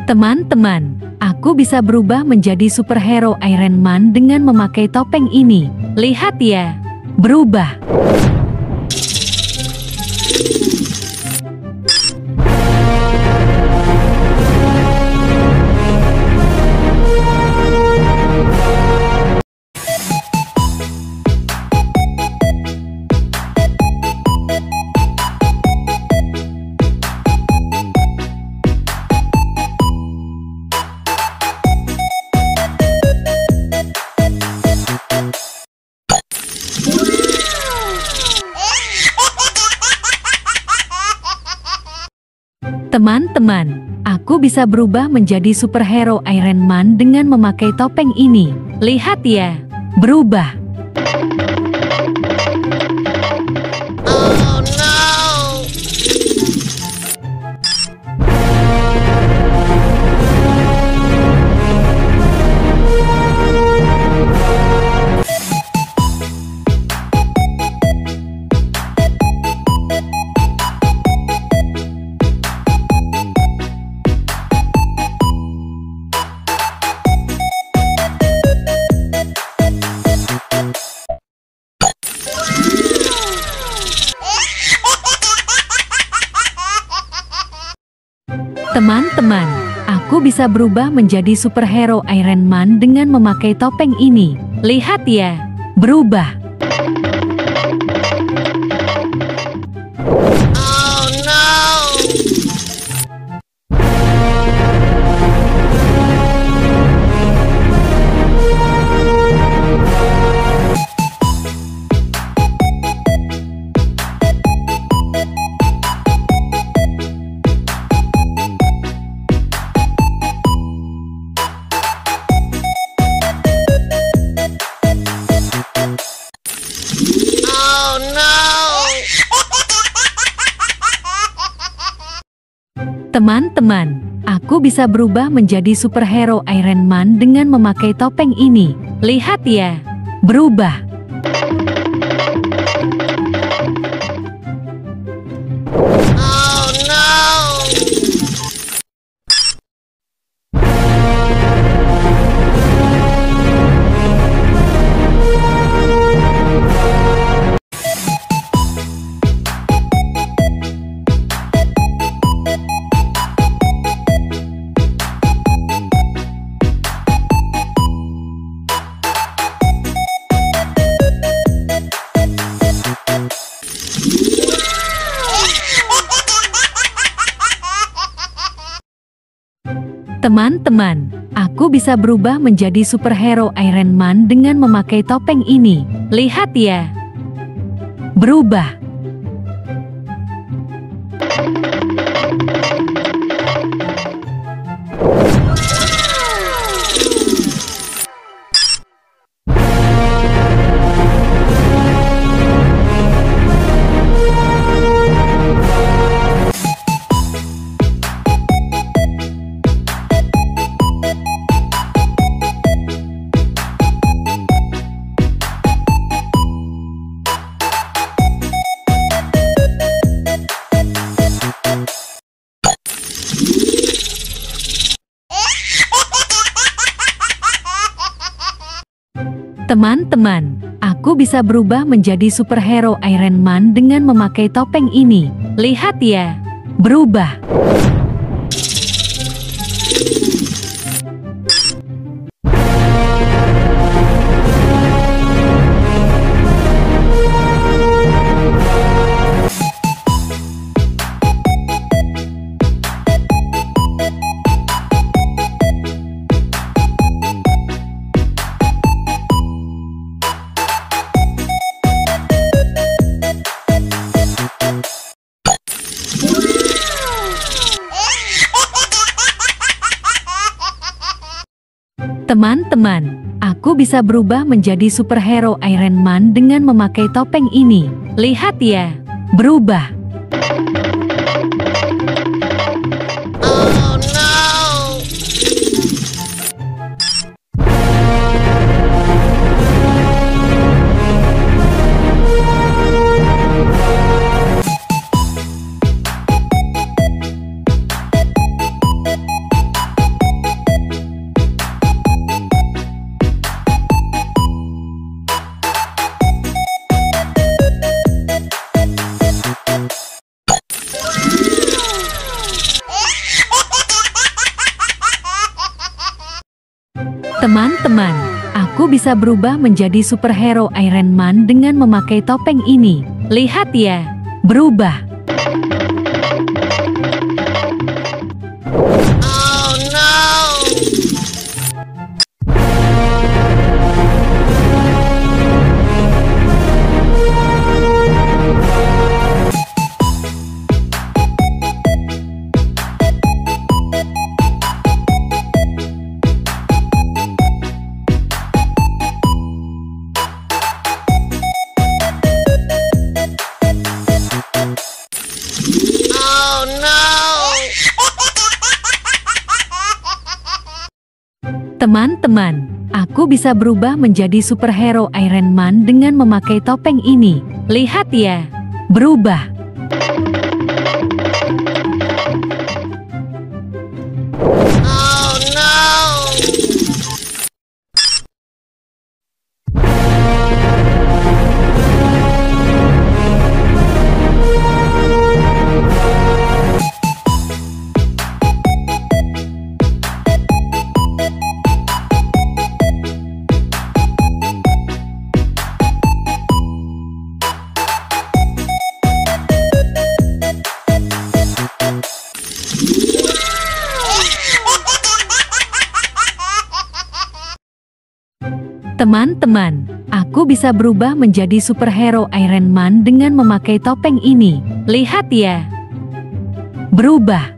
Teman-teman, aku bisa berubah menjadi superhero Iron Man dengan memakai topeng ini. Lihat ya, berubah. Teman-teman, aku bisa berubah menjadi superhero Iron Man dengan memakai topeng ini. Lihat ya, berubah. Oh no! Teman-teman, aku bisa berubah menjadi superhero Iron Man dengan memakai topeng ini. Lihat ya, berubah. Oh no! Oh no! Teman-teman, aku bisa berubah menjadi superhero Iron Man dengan memakai topeng ini. Lihat ya, berubah. Oh no! Teman-teman, aku bisa berubah menjadi superhero Iron Man dengan memakai topeng ini. Lihat ya, berubah. Teman-teman, aku bisa berubah menjadi superhero Iron Man dengan memakai topeng ini. Lihat ya, berubah. Teman-teman, aku bisa berubah menjadi superhero Iron Man dengan memakai topeng ini. Lihat ya, berubah. Oh no! Teman-teman, aku bisa berubah menjadi superhero Iron Man dengan memakai topeng ini. Lihat ya, berubah. Oh no! Oh no! Teman-teman, aku bisa berubah menjadi superhero Iron Man dengan memakai topeng ini. Lihat ya, berubah. Oh no! Teman-teman, aku bisa berubah menjadi superhero Iron Man dengan memakai topeng ini. Lihat ya, berubah.